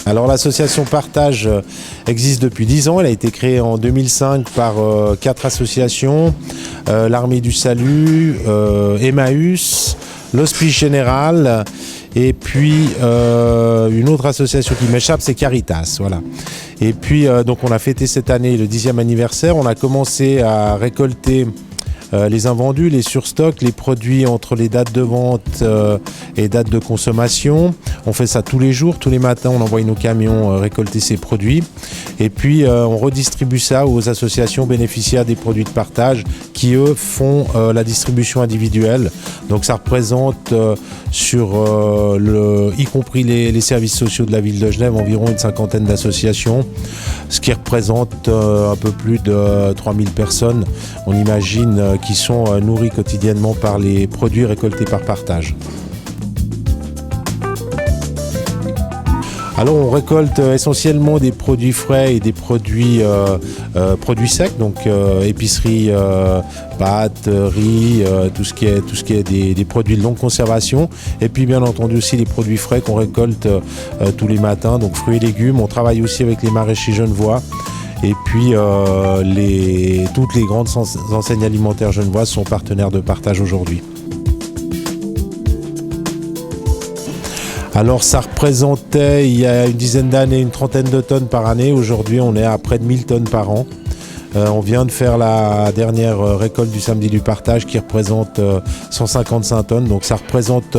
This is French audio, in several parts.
Alors l'association Partage existe depuis 10 ans, elle a été créée en 2005 par 4 associations, l'Armée du Salut, Emmaüs, l'Hospice Général et puis une autre association qui m'échappe, c'est Caritas. Voilà. Et puis donc on a fêté cette année le 10e anniversaire, on a commencé à récolter les invendus, les surstocks, les produits entre les dates de vente et dates de consommation. On fait ça tous les jours, tous les matins, on envoie nos camions récolter ces produits. Et puis on redistribue ça aux associations bénéficiaires des produits de partage qui, eux, font la distribution individuelle. Donc ça représente y compris les services sociaux de la ville de Genève, environ une 50aine d'associations, ce qui représente un peu plus de 3000 personnes, on imagine, qui sont nourris quotidiennement par les produits récoltés par Partage. Alors on récolte essentiellement des produits frais et des produits secs, donc épicerie, pâtes, riz, tout ce qui est des produits de longue conservation, et puis bien entendu aussi les produits frais qu'on récolte tous les matins, donc fruits et légumes. On travaille aussi avec les maraîchers genevois. Et puis toutes les grandes enseignes alimentaires genevoises sont partenaires de Partage aujourd'hui. Alors ça représentait il y a une dizaine d'années une trentaine de tonnes par année. Aujourd'hui on est à près de 1000 tonnes par an. On vient de faire la dernière récolte du samedi du partage qui représente 155 tonnes. Donc ça représente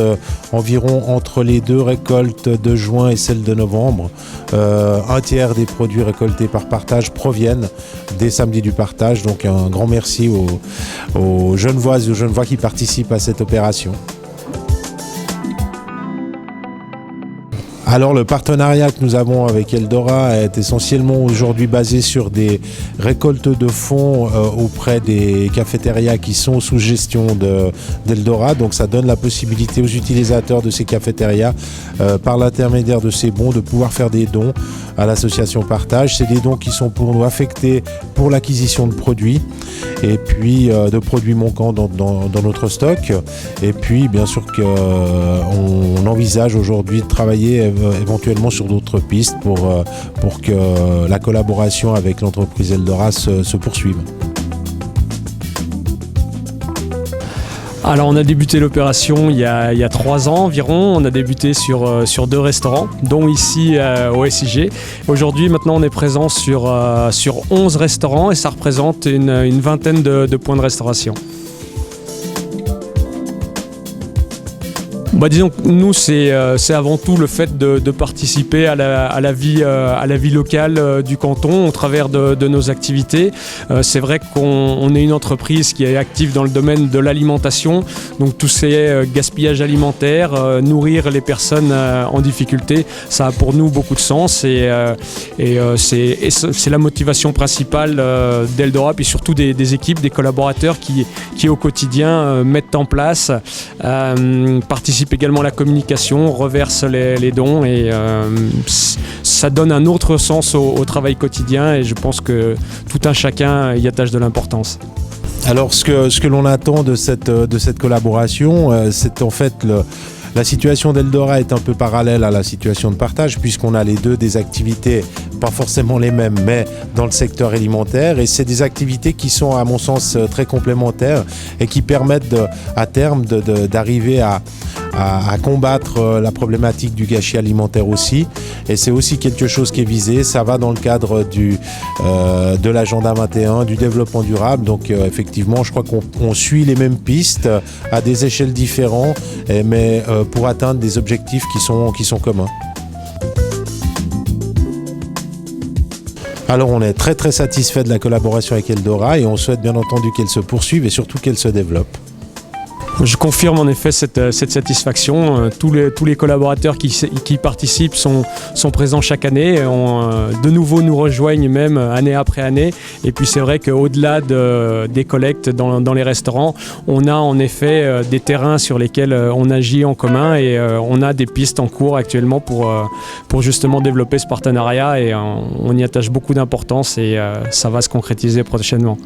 environ entre les deux récoltes de juin et celle de novembre. Un tiers des produits récoltés par Partage proviennent des samedis du partage. Donc un grand merci aux Genevoises et aux Genevois qui participent à cette opération. Alors le partenariat que nous avons avec Eldora est essentiellement aujourd'hui basé sur des récoltes de fonds auprès des cafétérias qui sont sous gestion d'Eldora. Donc ça donne la possibilité aux utilisateurs de ces cafétérias, par l'intermédiaire de ces bons, de pouvoir faire des dons à l'association Partage. C'est des dons qui sont pour nous affectés pour l'acquisition de produits et puis de produits manquants dans notre stock. Et puis bien sûr qu'on envisage aujourd'hui de travailler éventuellement sur d'autres pistes pour que la collaboration avec l'entreprise Eldora se poursuive. Alors on a débuté l'opération il y a 3 ans environ. On a débuté sur 2 restaurants, dont ici au SIG. Aujourd'hui maintenant on est présent sur 11 restaurants et ça représente une vingtaine de points de restauration. Disons que nous, c'est avant tout le fait de participer à la vie locale du canton au travers de nos activités. C'est vrai qu'on est une entreprise qui est active dans le domaine de l'alimentation, donc tous ces gaspillages alimentaires, nourrir les personnes en difficulté, ça a pour nous beaucoup de sens et c'est la motivation principale d'Eldora, puis surtout des équipes, des collaborateurs qui au quotidien mettent en place, participent également à la communication, reversent les dons et ça donne un autre sens au travail quotidien et je pense que tout un chacun y attache de l'importance. Alors ce que l'on attend de cette collaboration, c'est en fait la situation d'Eldora est un peu parallèle à la situation de Partage puisqu'on a les deux des activités, pas forcément les mêmes, mais dans le secteur alimentaire. Et c'est des activités qui sont à mon sens très complémentaires et qui permettent à terme d'arriver à combattre la problématique du gâchis alimentaire aussi. Et c'est aussi quelque chose qui est visé. Ça va dans le cadre de l'agenda 21, du développement durable. Donc effectivement, je crois qu'on suit les mêmes pistes à des échelles différentes, mais pour atteindre des objectifs qui sont communs. Alors on est très très satisfait de la collaboration avec Eldora et on souhaite bien entendu qu'elle se poursuive et surtout qu'elle se développe. Je confirme en effet cette satisfaction. Tous les collaborateurs qui participent sont présents chaque année, de nouveau nous rejoignent même année après année. Et puis c'est vrai qu'au-delà des collectes dans les restaurants, on a en effet des terrains sur lesquels on agit en commun et on a des pistes en cours actuellement pour justement développer ce partenariat et on y attache beaucoup d'importance et ça va se concrétiser prochainement.